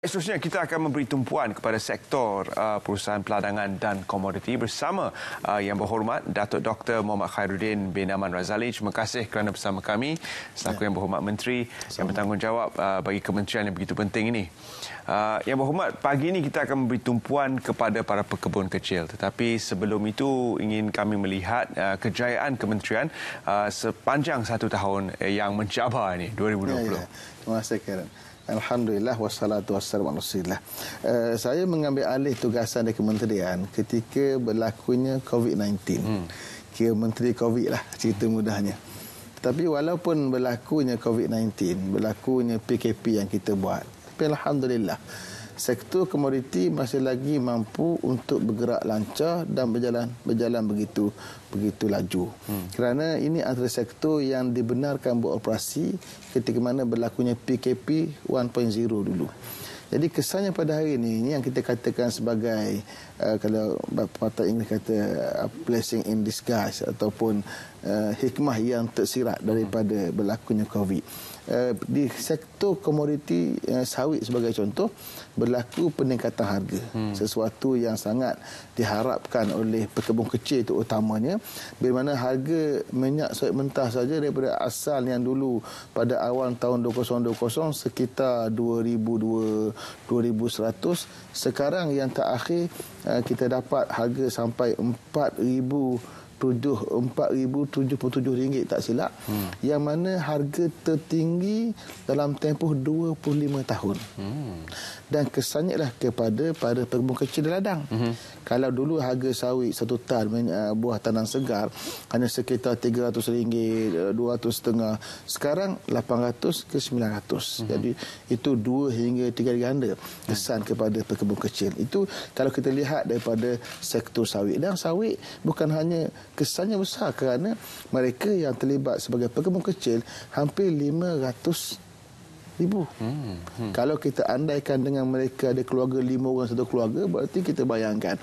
Seterusnya kita akan memberi tumpuan kepada sektor perusahaan peladangan dan komoditi bersama Yang Berhormat Datuk Dr. Muhammad Khairuddin bin Aman Razali. Terima kasih kerana bersama kami selaku Yang Berhormat Menteri yang bertanggungjawab bagi kementerian yang begitu penting ini. Yang Berhormat, pagi ini kita akan memberi tumpuan kepada para pekebun kecil. Tetapi sebelum itu ingin kami melihat kejayaan kementerian sepanjang 1 tahun yang mencabar ini 2020. Terima kasih, Karen. Alhamdulillah wassalatu wassalamu ala Rasulillah. Saya mengambil alih tugasan dari kementerian ketika berlakunya COVID-19. Kira menteri COVID lah, cerita mudahnya. Tetapi walaupun berlakunya COVID-19, berlakunya PKP yang kita buat, tapi alhamdulillah sektor komoditi masih lagi mampu untuk bergerak lancar dan berjalan begitu laju. Kerana ini antara sektor yang dibenarkan beroperasi ketika mana berlakunya PKP 1.0 dulu. Jadi kesannya pada hari ini yang kita katakan sebagai kalau patah Inggeris kata blessing in disguise ataupun hikmah yang tersirat daripada berlakunya COVID. Di sektor komoditi sawit sebagai contoh berlaku peningkatan harga, sesuatu yang sangat diharapkan oleh pekebun kecil terutamanya, bila mana harga minyak sawit mentah saja daripada asal yang dulu pada awal tahun 2020 sekitar 2,200 2,100, sekarang yang terakhir kita dapat harga sampai RM4,077 tak silap, yang mana harga tertinggi dalam tempoh 25 tahun. Dan kesannya lah kepada para pekebun kecil dan ladang. Kalau dulu harga sawit 1 tan buah tanam segar hanya sekitar RM300, 200.5, sekarang 800 ke 900. Jadi itu 2 hingga 3 kali ganda kesan kepada pekebun kecil. Itu kalau kita lihat daripada sektor sawit. Dan sawit bukan hanya kesannya besar kerana mereka yang terlibat sebagai pekebun kecil hampir 500,000. Kalau kita andaikan dengan mereka ada keluarga 5 orang satu keluarga, berarti kita bayangkan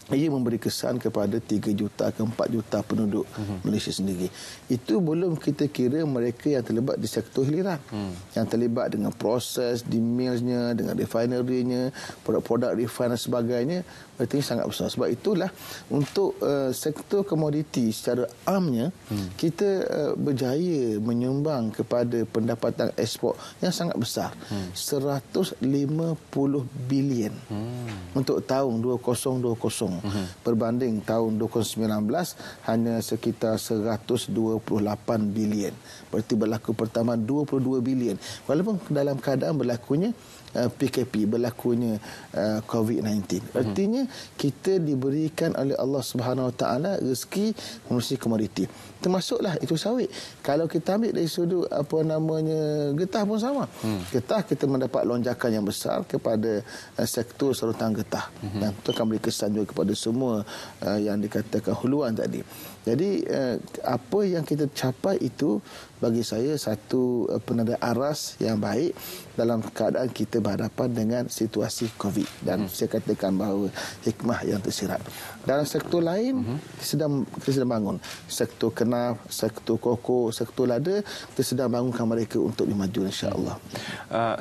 ia memberi kesan kepada 3 juta ke 4 juta penduduk Malaysia sendiri. Itu belum kita kira mereka yang terlibat di sektor hiliran, yang terlibat dengan proses di millsnya, dengan refinery-nya, produk-produk refine dan sebagainya. Berarti sangat besar. Sebab itulah untuk sektor komoditi secara amnya kita berjaya menyumbang kepada pendapatan ekspor yang sangat besar, 150 bilion untuk tahun 2020 berbanding tahun 2019 hanya sekitar 128 bilion. Berarti berlaku pertambahan 22 bilion walaupun dalam keadaan berlakunya PKP, berlakunya COVID-19. Artinya kita diberikan oleh Allah Subhanahu Wa Taala rezeki melalui komoditi. Termasuklah itu sawit. Kalau kita ambil dari sudut getah pun sama. Getah kita mendapat lonjakan yang besar kepada sektor sarutan getah. Dan itu akan beri kesan juga kepada semua yang dikatakan huluan tadi. Jadi apa yang kita capai itu bagi saya satu penanda aras yang baik dalam keadaan kita berhadapan dengan situasi COVID. Dan saya katakan bahawa hikmah yang tersirat. Dalam sektor lain kita sedang bangun. Sektor kenaf, sektor koko, sektor lada, kita sedang bangunkan mereka untuk dimaju insya-Allah.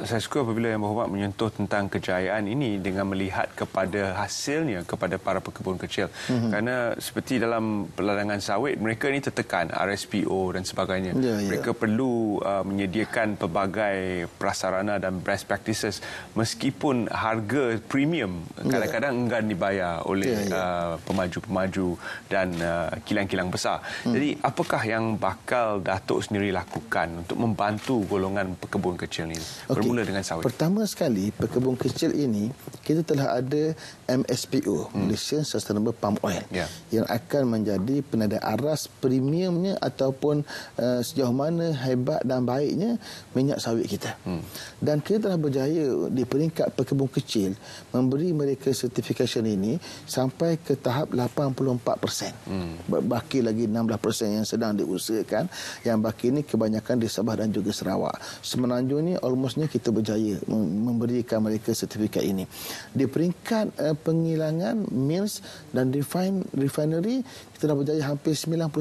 Saya suka apabila Yang Berhormat menyentuh tentang kejayaan ini dengan melihat kepada hasilnya kepada para pekebun kecil. Kerana seperti dalam peladangan sawit, mereka ini tertekan RSPO dan sebagainya. Mereka perlu menyediakan pelbagai prasarana dan best practices meskipun harga premium kadang-kadang enggan dibayar oleh pemaju-pemaju dan kilang-kilang besar. Jadi apakah yang bakal Datuk sendiri lakukan untuk membantu golongan pekebun kecil ini? Bermula dengan sawit. Pertama sekali, pekebun kecil ini kita telah ada MSPO, Malaysian Sustainable Palm Oil, yang akan menjadi penanda aras premiumnya ataupun sejauh mana hebat dan baiknya minyak sawit kita. Dan kita telah berjaya di peringkat pekebun kecil memberi mereka certification ini sampai ke tahap 84%. Baki lagi 16% yang sedang diusahakan. Yang baki ini kebanyakan di Sabah dan juga Sarawak. Semenanjung ni almostnya kita berjaya memberikan mereka sertifikat ini. Di peringkat penghilangan mills dan refinery kita dah berjaya hampir 99%.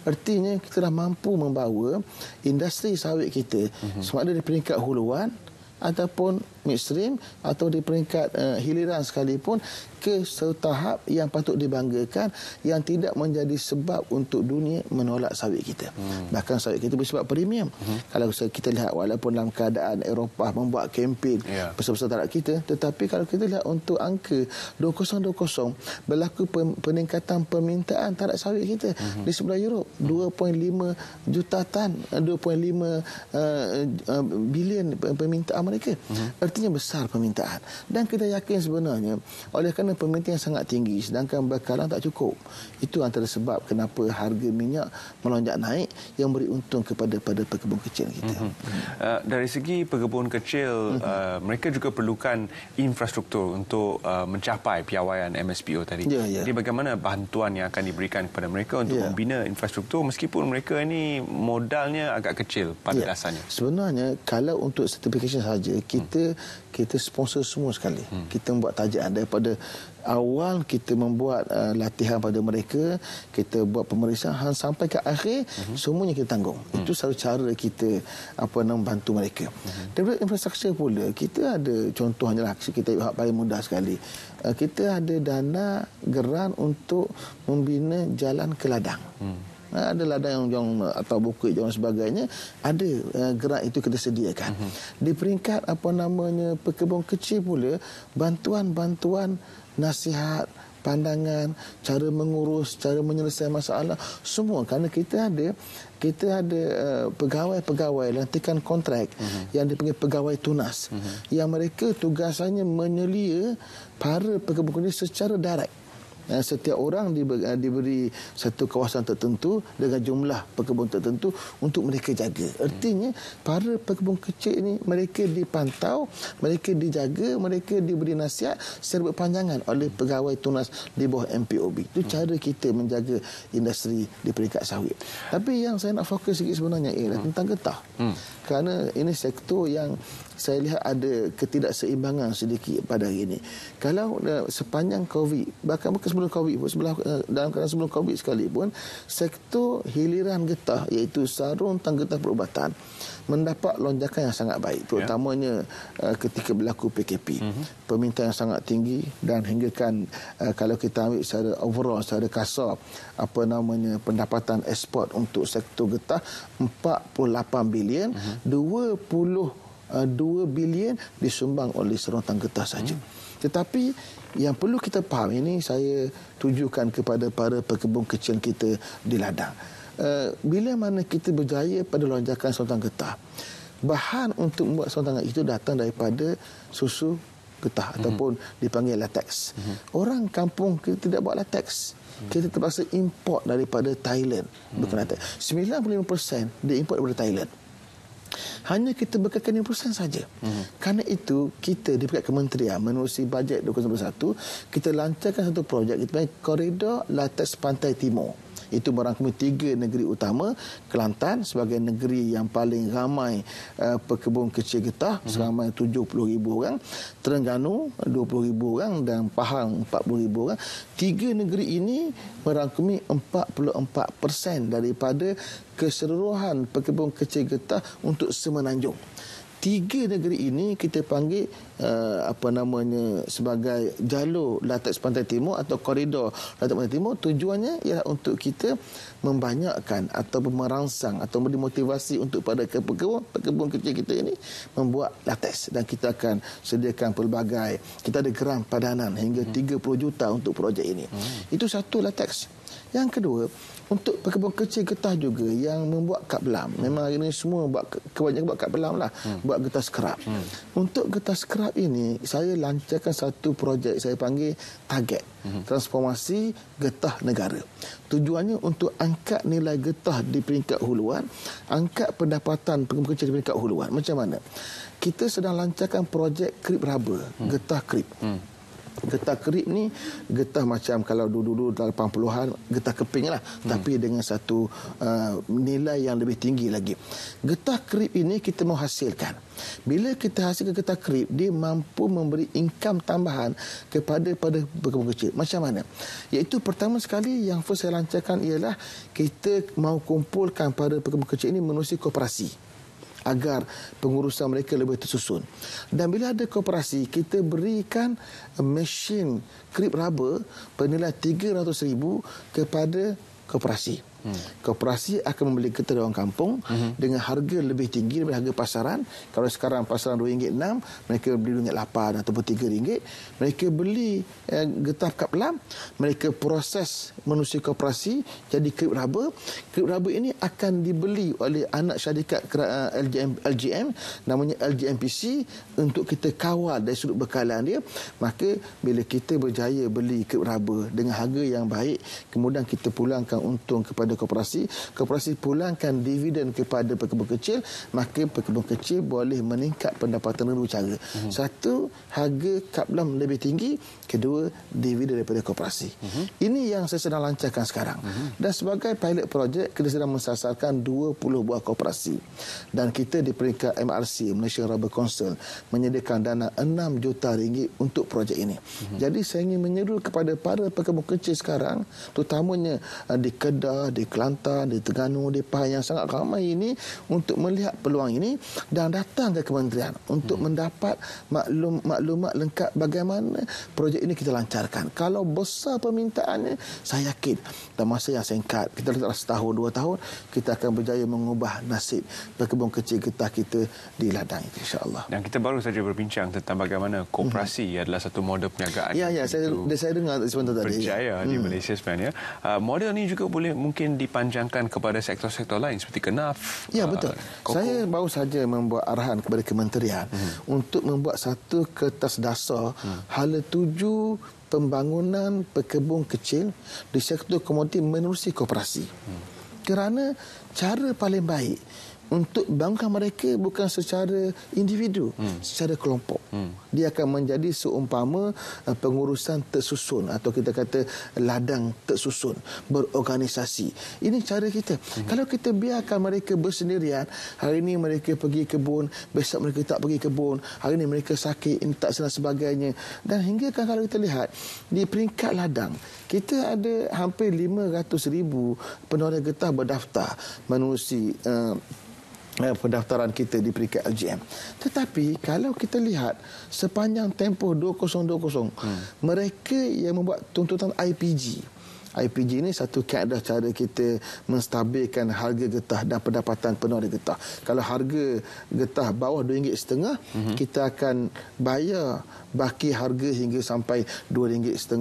Artinya kita dah mampu membawa industri sawit kita sama ada di peringkat huluan ataupun midstream atau di peringkat hiliran sekalipun ke satu tahap yang patut dibanggakan, yang tidak menjadi sebab untuk dunia menolak sawit kita. Bahkan sawit kita bersebab premium. Kalau kita lihat, walaupun dalam keadaan Eropah membuat kempen besar-besar terhadap kita, tetapi kalau kita lihat untuk angka 2020 berlaku peningkatan permintaan terhadap sawit kita di sebelah Europe, 2.5 juta tan, 2.5 bilion permintaan mereka. Artinya besar permintaan. Dan kita yakin sebenarnya oleh kerana permintaan yang sangat tinggi sedangkan bekalan tak cukup, itu antara sebab kenapa harga minyak melonjak naik, yang beri untung kepada pekebun kecil kita. Dari segi pekebun kecil, mereka juga perlukan infrastruktur untuk mencapai piawaian MSPO tadi. Jadi bagaimana bantuan yang akan diberikan kepada mereka untuk membina infrastruktur meskipun mereka ini modalnya agak kecil pada dasarnya? Sebenarnya kalau untuk certification saja, kita sponsor semua sekali. Kita membuat tajaan daripada awal, kita membuat latihan pada mereka, kita buat pemeriksaan sampai ke akhir, semuanya kita tanggung. Itu satu cara kita membantu mereka. Daripada infrastruktur pula, kita ada contohnya lah, kita paling mudah sekali. Kita ada dana geran untuk membina jalan ke ladang. Ada ladang yang atau bukit dan sebagainya, ada gerak itu kita sediakan. Di peringkat pekebun kecil pula, bantuan nasihat, pandangan, cara mengurus, cara menyelesaikan masalah, semua kerana kita ada pegawai-pegawai lantikan kontrak yang dipanggil pegawai tunas, yang mereka tugasannya menyelia para pekebun kecil secara direct. Setiap orang diberi satu kawasan tertentu dengan jumlah pekebun tertentu untuk mereka jaga. Artinya para pekebun kecil ini, mereka dipantau, mereka dijaga, mereka diberi nasihat secara berpanjangan oleh pegawai tunas di bawah MPOB. Itu cara kita menjaga industri di peringkat sawit. Tapi yang saya nak fokus sikit sebenarnya ialah tentang getah. Kerana ini sektor yang saya lihat ada ketidakseimbangan sedikit pada hari ini. Kalau sepanjang COVID, bahkan sebelum COVID, dalam keadaan sebelum COVID sekalipun, sektor hiliran getah, iaitu sarung tang getah perubatan, mendapat lonjakan yang sangat baik, terutamanya ketika berlaku PKP. Permintaan yang sangat tinggi, dan hinggakan kalau kita ambil secara overall, secara kasar, pendapatan ekspor untuk sektor getah 48 bilion, 2 bilion disumbang oleh serontang getah saja. Tetapi yang perlu kita faham, ini saya tujukan kepada para pekebun kecil kita di ladang. Bila mana kita berjaya pada lonjakan serontang getah, bahan untuk membuat serontang itu datang daripada susu getah ataupun dipanggil latex. Orang kampung kita tidak buat latex. Kita terpaksa import daripada Thailand. Bukan latex. 95% diimport daripada Thailand. Hanya kita bekalkan 5% saja. Kerana itu, kita di pihak kementerian menerusi bajet 2021, kita lancarkan satu projek kita panggil Koridor Latex Pantai Timur. Itu merangkumi 3 negeri utama, Kelantan sebagai negeri yang paling ramai pekebun kecil getah, seramai 70,000 orang, Terengganu 20,000 orang, dan Pahang 40,000 orang. 3 negeri ini merangkumi 44% daripada keseluruhan pekebun kecil getah untuk Semenanjung. 3 negeri ini kita panggil sebagai jalur latex pantai timur atau koridor latex pantai timur. Tujuannya ialah untuk kita membanyakkan atau merangsang atau memberi motivasi untuk pada pekebun kecil kita ini membuat latex, dan kita akan sediakan pelbagai, kita ada geran padanan hingga 30 juta untuk projek ini. Itu satu, latex. Yang kedua, untuk pekebun kecil getah juga yang membuat kad belam. Memang hari ini semua kebanyakan buat kad belam lah, buat getah skrap. Untuk getah skrap ini, saya lancarkan satu projek saya panggil target transformasi getah negara. Tujuannya untuk angkat nilai getah di peringkat huluan, angkat pendapatan pekebun kecil di peringkat huluan. Macam mana? Kita sedang lancarkan projek krip rubber, getah krip. Getah krip ni getah macam kalau dulu 80-an getah keping lah, tapi dengan satu nilai yang lebih tinggi lagi. Getah krip ini kita mau hasilkan. Bila kita hasilkan getah krip, dia mampu memberi income tambahan kepada pekebun kecil. Macam mana? Iaitu pertama sekali yang first saya lancarkan ialah kita mau kumpulkan pada pekebun kecil ini menerusi koperasi. agar pengurusan mereka lebih tersusun. Dan bila ada koperasi, kita berikan mesin krip raba bernilai RM300,000 kepada koperasi. Koperasi akan membeli kereta di orang kampung dengan harga lebih tinggi daripada harga pasaran. Kalau sekarang pasaran RM2.6, mereka beli RM8 ataupun RM3. Mereka beli getah kap lam, mereka proses menerusi koperasi jadi krip raba. Krip raba ini akan dibeli oleh anak syarikat LGM namanya LGMPC untuk kita kawal dari sudut bekalan dia. Maka bila kita berjaya beli krip raba dengan harga yang baik, kemudian kita pulangkan untung kepada koperasi pulangkan dividen kepada pekebun kecil, maka pekebun kecil boleh meningkat pendapatan dua cara. Satu, harga kaplam lebih tinggi. Kedua, dividen daripada koperasi. Ini yang saya sedang lancarkan sekarang. Dan sebagai pilot project, kita sedang mensasarkan 20 buah koperasi. Dan kita di peringkat MRC, Malaysia Rubber Council, menyediakan dana RM6 juta untuk projek ini. Jadi saya ingin menyeru kepada para pekebun kecil sekarang, terutamanya di Kedah, di Kelantan, di Terengganu, di Pahang yang sangat ramai ini, untuk melihat peluang ini dan datang ke kementerian untuk mendapat maklumat lengkap bagaimana projek ini kita lancarkan. Kalau besar permintaannya, saya yakin dalam masa yang singkat, kita letaklah setahun, 2 tahun, kita akan berjaya mengubah nasib pekebun kecil getah kita di ladang itu, insya-Allah. Dan kita baru saja berbincang tentang bagaimana koperasi adalah satu model perniagaan. Ya, saya dengar sebentar tadi. Berjaya di Malaysia sebenarnya. Model ini juga boleh mungkin dipanjangkan kepada sektor-sektor lain seperti kenaf. Ya, betul. Saya baru saja membuat arahan kepada kementerian untuk membuat satu kertas dasar hala tuju pembangunan pekebun kecil di sektor komoditi menerusi koperasi. Kerana cara paling baik untuk bangunkan mereka bukan secara individu, secara kelompok. Dia akan menjadi seumpama pengurusan tersusun, atau kita kata ladang tersusun, berorganisasi. Ini cara kita. Kalau kita biarkan mereka bersendirian, hari ini mereka pergi kebun, besok mereka tak pergi kebun, hari ini mereka sakit, ini tak dan sebagainya. Dan hingga kalau kita lihat di peringkat ladang, kita ada hampir 500,000 penoreh getah berdaftar menerusi pendaftaran kita di peringkat LGM. Tetapi kalau kita lihat sepanjang tempoh 2020, mereka yang membuat tuntutan IPG ini satu kaedah cara kita menstabilkan harga getah dan pendapatan penoreh getah. Kalau harga getah bawah RM2.5, kita akan bayar baki harga hingga sampai RM2.5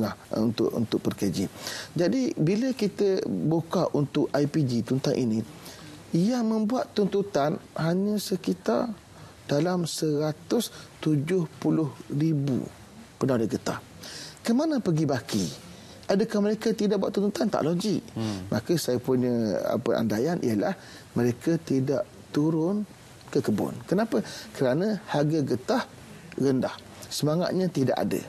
untuk per kg. Jadi bila kita buka untuk IPG tuntutan ini, ia membuat tuntutan hanya sekitar dalam 170,000 penoreh getah. Kemana pergi baki? Adakah mereka tidak buat tuntutan? Tak logik. Maka saya punya andaian ialah mereka tidak turun ke kebun. Kenapa? Kerana harga getah rendah. Semangatnya tidak ada.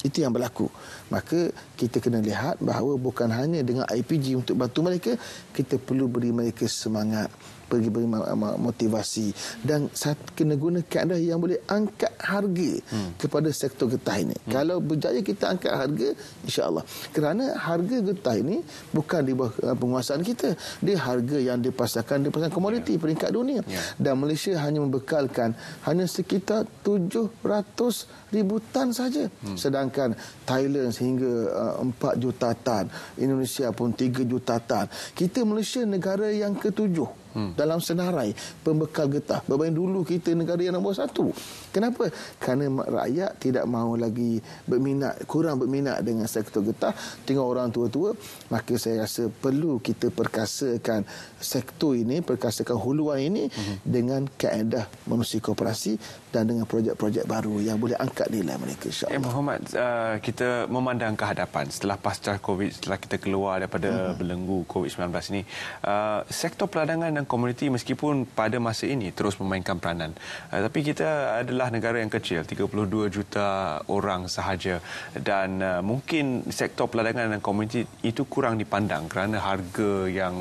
Itu yang berlaku. Maka kita kena lihat bahawa bukan hanya dengan IPG untuk bantu mereka, kita perlu beri mereka semangat, beri motivasi, dan kena guna kaedah yang boleh angkat harga kepada sektor getah ini. Kalau berjaya kita angkat harga, insya-Allah. Kerana harga getah ini bukan di bawah penguasaan kita. Dia harga yang dipasarkan di pasaran komoditi peringkat dunia. Dan Malaysia hanya membekalkan hanya sekitar 700,000 tan saja. Sedangkan Thailand sehingga 4 juta tan, Indonesia pun 3 juta tan. Kita Malaysia negara yang ke-7 dalam senarai pembekal getah. Berbanding dulu kita negara yang nombor 1. Kenapa? Kerana rakyat tidak mahu lagi kurang berminat dengan sektor getah, tengok orang tua-tua. Maka saya rasa perlu kita perkasakan sektor ini, perkasakan huluan ini dengan kaedah menerusi koperasi dan dengan projek-projek baru yang boleh angkat nilai mereka, insya-Allah. Muhammad, kita memandang ke hadapan setelah pasca Covid, setelah kita keluar daripada belenggu Covid-19 ini, sektor peladangan dan komuniti meskipun pada masa ini terus memainkan peranan, tapi kita adalah negara yang kecil, 32 juta orang sahaja, dan mungkin sektor peladangan dan komuniti itu kurang dipandang kerana harga yang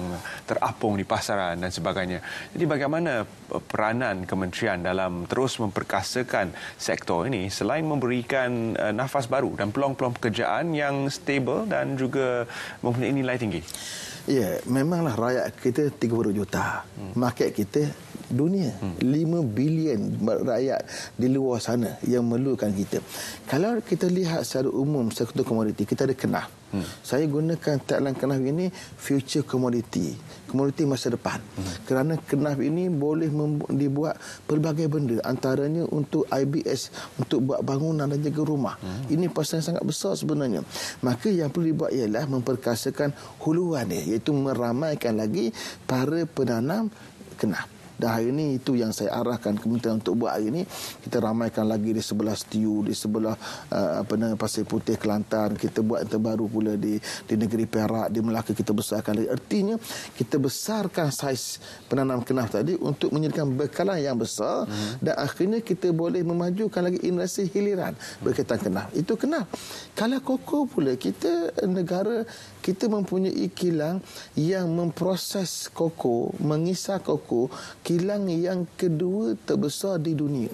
terapung di pasaran dan sebagainya. Jadi bagaimana peranan kementerian dalam terus memperkasakan sektor ini selain memberikan nafas baru dan peluang-peluang pekerjaan yang stable dan juga mempunyai nilai tinggi? Ya, memanglah rakyat kita 30 juta. Market kita dunia. 5 bilion rakyat di luar sana yang memerlukan kita. Kalau kita lihat secara umum sektor komoditi, kita ada kenaf. Saya gunakan tagline kenaf ini future commodity, komoditi masa depan. Kerana kenaf ini boleh dibuat pelbagai benda, antaranya untuk IBS, untuk buat bangunan dan juga rumah. Ini pasal yang sangat besar sebenarnya. Maka yang perlu dibuat ialah memperkasakan huluan dia, iaitu meramaikan lagi para penanam kenaf. Dan hari ini itu yang saya arahkan kementerian untuk buat hari ini. Kita ramaikan lagi di sebelah Setiu, di sebelah Pasir Putih, Kelantan. Kita buat yang terbaru pula di negeri Perak, di Melaka kita besarkan lagi. Artinya kita besarkan saiz penanam kenaf tadi untuk menyediakan bekalan yang besar dan akhirnya kita boleh memajukan lagi industri hiliran berkaitan kenaf. Itu kenaf. Kalau koko pula, kita negara kita mempunyai kilang yang memproses koko, mengisar koko, kilang yang kedua terbesar di dunia.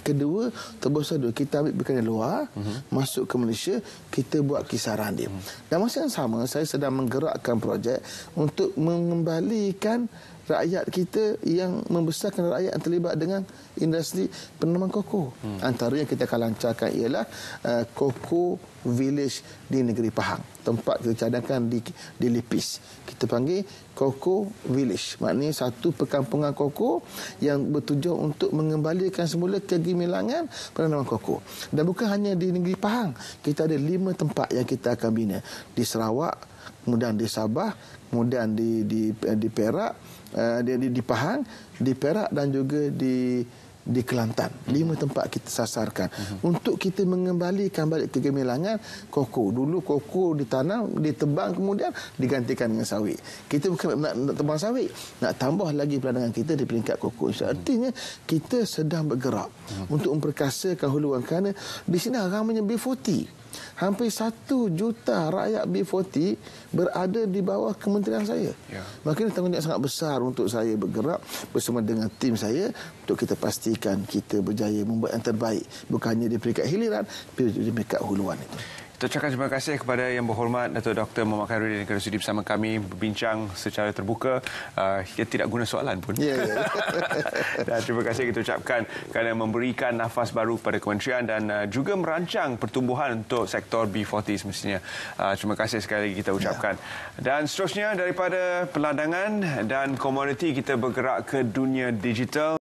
Kedua terbesar dulu. Kita ambil bekalan luar, masuk ke Malaysia, kita buat kisaran dia. Dan masa yang sama, saya sedang menggerakkan projek untuk mengembalikan rakyat kita yang membesarkan rakyat yang terlibat dengan industri penanaman koko. Antara yang kita akan lancarkan ialah Koko Village di negeri Pahang. Tempat kita cadangkan di Lipis. Kita panggil Koko Village. Maknanya satu perkampungan koko yang bertujuan untuk mengembalikan semula kegemilangan penanaman koko. Dan bukan hanya di negeri Pahang. Kita ada 5 tempat yang kita akan bina. Di Sarawak, kemudian di Sabah, kemudian di Perak, di Pahang, di Perak dan juga di Kelantan. 5 tempat kita sasarkan untuk kita mengembalikan balik kegemilangan koko. Dulu koko ditanam, ditebang, kemudian digantikan dengan sawit. Kita bukan nak tebang sawit, nak tambah lagi peladangan kita di peringkat koko. Artinya kita sedang bergerak untuk memperkasakan huluan, kerana di sini ramainya B40. Hampir 1 juta rakyat B40 berada di bawah kementerian saya. Makanya tanggungjawab sangat besar untuk saya bergerak bersama dengan tim saya untuk kita pastikan kita berjaya membuat yang terbaik, bukan hanya di peringkat hiliran, tapi di peringkat huluan itu. Kita ucapkan terima kasih kepada Yang Berhormat Datuk Dr. Muhammad Khairuddin kerana sudi bersama kami berbincang secara terbuka. Dia tidak guna soalan pun. Dan terima kasih kita ucapkan kerana memberikan nafas baru kepada kementerian dan juga merancang pertumbuhan untuk sektor B40 semestinya. Terima kasih sekali lagi kita ucapkan. Dan seterusnya daripada peladangan dan komoditi kita bergerak ke dunia digital.